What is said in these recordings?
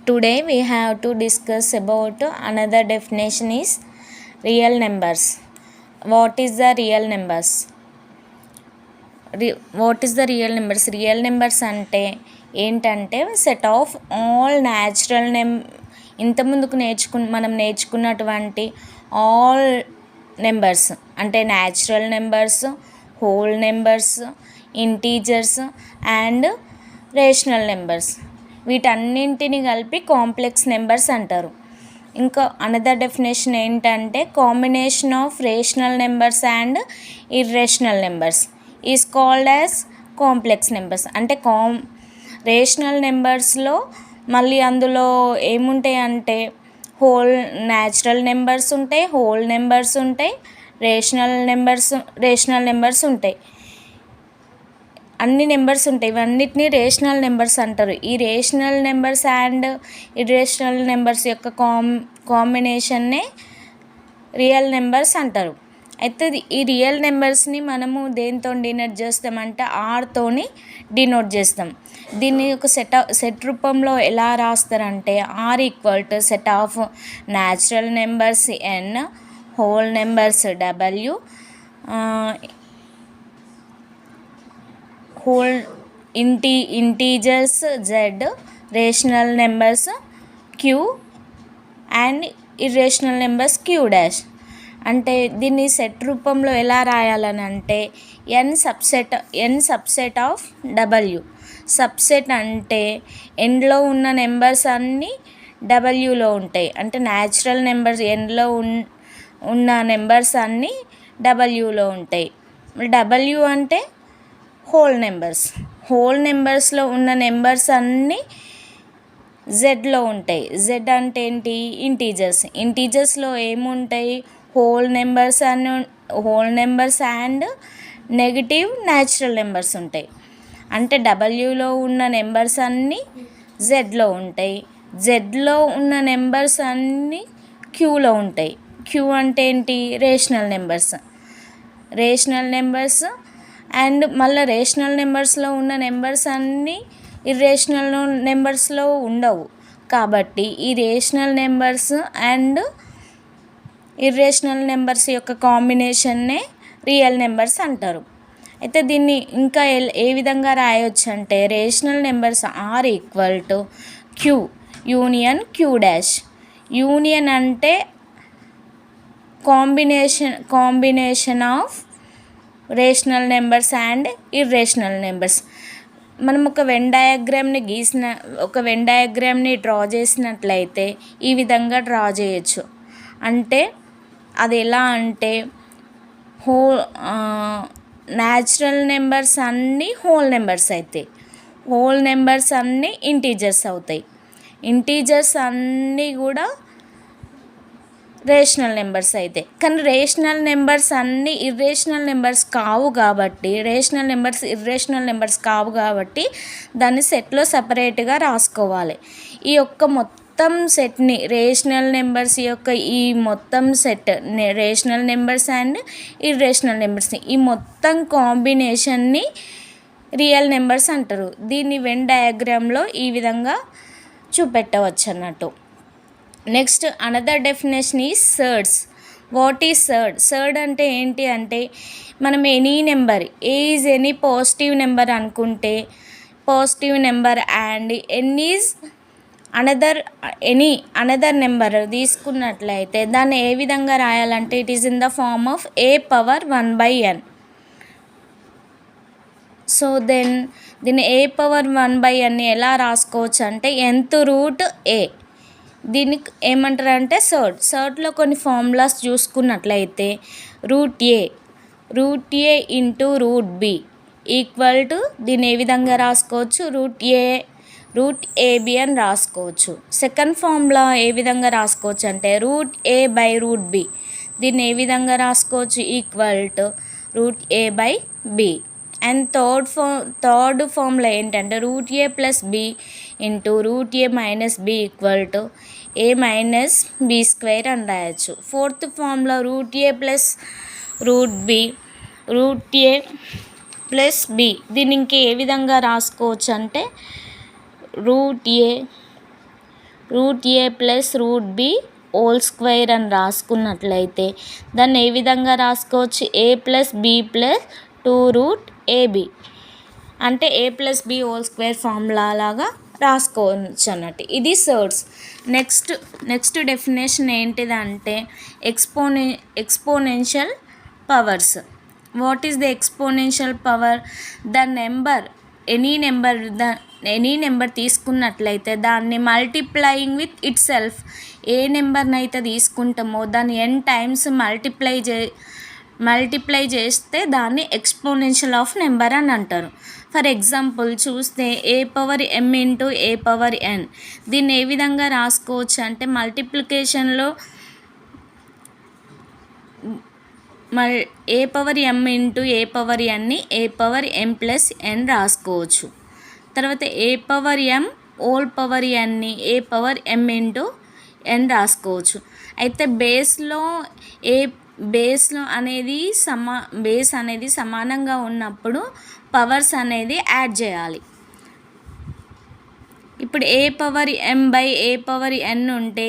Today we have to discuss about another definition is real numbers. What is the real numbers? What is the real numbers? Real numbers అంటే ఏంటంటే set of all natural ఇంతకుముందుకు మనం నేర్చుకున్నటువంటి all numbers అంటే natural numbers, whole numbers, integers and rational numbers, వీటన్నింటిని కలిపి complex numbers అంటారు. ఇంకా another definition ఏంటంటే combination of rational numbers and irrational numbers is called as complex numbers. అంటే రేషనల్ నెంబర్స్లో మళ్ళీ అందులో ఏముంటాయి అంటే హోల్ న్యాచురల్ నెంబర్స్ ఉంటాయి, హోల్ నెంబర్స్ ఉంటాయి, రేషనల్ నెంబర్స్ ఉంటాయి, అన్ని నెంబర్స్ ఉంటాయి. ఇవన్నిటిని రేషనల్ నెంబర్స్ అంటారు. ఈ rational numbers and irrational numbers యొక్క కాంబినేషన్నే రియల్ నెంబర్స్ అంటారు. అయితే ఈ రియల్ నెంబర్స్ని మనము దేంతో డినోట్ చేస్తామంటే ఆర్తోని డినోట్ చేస్తాం. దీన్ని ఒక సెట్ రూపంలో ఎలా రాస్తారంటే R equal to set of natural numbers N, whole numbers W, whole integers Z, rational numbers Q and irrational numbers Q dash. అంటే దీన్ని సెట్ రూపంలో ఎలా రాయాలని అంటే N subset of W. Subset అంటే ఎన్లో ఉన్న నెంబర్స్ అన్నీ డబ్ల్యూలో ఉంటాయి. అంటే న్యాచురల్ నెంబర్స్ ఎన్లో ఉన్న నెంబర్స్ అన్నీ డబ్ల్యూలో ఉంటాయి. డబ్ల్యూ అంటే హోల్ నెంబర్స్లో ఉన్న నెంబర్స్ అన్నీ జెడ్లో ఉంటాయి. జెడ్ అంటే ఏంటి? ఇంటీజర్స్లో ఏముంటాయి? Whole numbers and negative natural numbers ఉంటాయి. అంటే డబ్ల్యూలో ఉన్న నెంబర్స్ అన్నీ జెడ్లో ఉంటాయి, జెడ్లో ఉన్న నెంబర్స్ అన్నీ క్యూలో ఉంటాయి. క్యూ అంటే ఏంటి? రేషనల్ నెంబర్స్ అండ్ మళ్ళీ రేషనల్ నెంబర్స్లో ఉన్న నెంబర్స్ అన్నీ ఇర్రేషనల్ నెంబర్స్లో ఉండవు. కాబట్టి ఈ rational numbers and irrational numbers యొక్క కాంబినేషన్నే రియల్ నెంబర్స్ అంటారు. అయితే దీన్ని ఇంకా ఏ విధంగా రాయొచ్చు అంటే rational numbers are equal to Q union Q dash. Union అంటే combination of rational numbers and irrational numbers. మనం ఒక వెన్ డయాగ్రామ్ని డ్రా చేసినట్లయితే ఈ విధంగా డ్రా చేయొచ్చు. అంటే అది ఎలా అంటే న్యాచురల్ నెంబర్స్ అన్నీ హోల్ నెంబర్స్ అవుతాయి, హోల్ నెంబర్స్ అన్నీ ఇంటీజర్స్ అవుతాయి, ఇంటీజర్స్ అన్నీ కూడా రేషనల్ నెంబర్స్ అయితే. కానీ రేషనల్ నెంబర్స్ అన్నీ ఇర్రేషనల్ నెంబర్స్ కావు కాబట్టి ఇర్రేషనల్ నెంబర్స్ కావు కాబట్టి దాన్ని సెట్లో సపరేట్గా రాసుకోవాలి. ఈ యొక్క మొత్తం సెట్ని రేషనల్ నెంబర్స్ యొక్క ఈ మొత్తం set rational numbers and irrational నెంబర్స్ని ఈ మొత్తం కాంబినేషన్ని రియల్ నెంబర్స్ అంటారు. దీన్ని వెన్ డయాగ్రామ్లో ఈ విధంగా చూపెట్టవచ్చు అన్నట్టు. Next another definition is surds. What is surd అంటే ఏంటి అంటే మనం any number is any positive number అనుకుంటే positive number and N is another number తీసుకున్నట్లయితే దాన్ని ఏ విధంగా రాయాలంటే it is in the form of a power 1/n. So దీన్ని a power 1/n ఎలా రాసుకోవచ్చు అంటే nth రూట్ a. దీన్ని ఏమంటారంటే సర్డ్లో కొన్ని ఫార్ములాస్ చూసుకున్నట్లయితే root a into root b equal to దీన్ని ఏ విధంగా రాసుకోవచ్చు? రూట్ ఏబి అని రాసుకోవచ్చు. సెకండ్ ఫార్ములా ఏ విధంగా రాసుకోవచ్చు అంటే root a by root b. దీన్ని ఏ విధంగా రాసుకోవచ్చు? Equal to root a by b. And third formula ఏంటంటే root a plus b into root a minus b equal to a minus b square అని రాయొచ్చు. Fourth formula root a plus root a plus b. దీన్ని ఇంకే విధంగా రాసుకోవచ్చు అంటే root a root a plus root b whole square అని రాసుకున్నట్లయితే దాన్ని ఏ విధంగా రాసుకోవచ్చు? ఏ plus b plus 2 root ab అంటే a plus b whole square formula లాగా రాసుకోవచ్చు అన్నట్టు. ఇది సర్డ్స్. నెక్స్ట్ డెఫినేషన్ ఏంటిదంటే exponential powers. What is the exponential power? The number any number తీసుకున్నట్లయితే దాన్ని మల్టిప్లయింగ్ విత్ ఇట్ సెల్ఫ్. ఏ నెంబర్ని అయితే తీసుకుంటామో దాన్ని n టైమ్స్ మల్టిప్లై చేస్తే దాన్ని ఎక్స్పోనెన్షియల్ ఆఫ్ నెంబర్ అని అంటారు. ఫర్ ఎగ్జాంపుల్ చూస్తే ఏ పవర్ m ఇంటూ ఏ పవర్ n. దీన్ని ఏ విధంగా రాసుకోవచ్చు అంటే మల్టిప్లికేషన్లో ఏ పవర్ m ఇంటూ ఏ పవర్ nని ఏ పవర్ m ప్లస్ n రాసుకోవచ్చు. తర్వాత ఏ పవర్ m హోల్ పవర్ nని ఏ పవర్ m ఇంటూ n రాసుకోవచ్చు. అయితే బేస్లో అనేది సమానంగా ఉన్నప్పుడు పవర్స్ అనేది యాడ్ చేయాలి. ఇప్పుడు a power m by a power n ఉంటే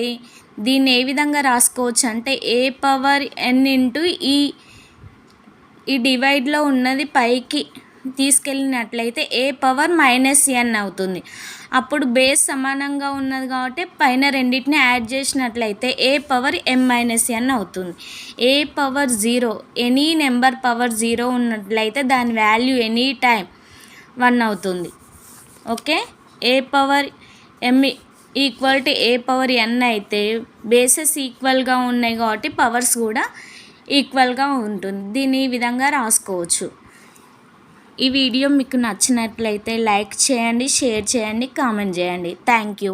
దీన్ని ఏ విధంగా రాసుకోవచ్చు అంటే ఏ పవర్ n ఇంటూ ఈ డివైడ్లో ఉన్నది పైకి తీసుకెళ్ళినట్లయితే ఏ పవర్ -n అవుతుంది. అప్పుడు బేస్ సమానంగా ఉన్నది కాబట్టి పైన రెండింటిని యాడ్ చేసినట్లయితే ఏ పవర్ m-n అవుతుంది. ఏ పవర్ 0 ఎనీ నెంబర్ పవర్ 0 ఉన్నట్లయితే దాని వాల్యూ ఎనీ టైం 1 అవుతుంది. Okay. A power m equal to A power n అయితే బేసెస్ ఈక్వల్గా ఉన్నాయి కాబట్టి పవర్స్ కూడా ఈక్వల్గా ఉంటుంది. దీన్ని ఈ విధంగా రాసుకోవచ్చు. ఈ వీడియో మీకు నచ్చినట్లయితే లైక్ చేయండి, షేర్ చేయండి, కామెంట్ చేయండి. Thank you.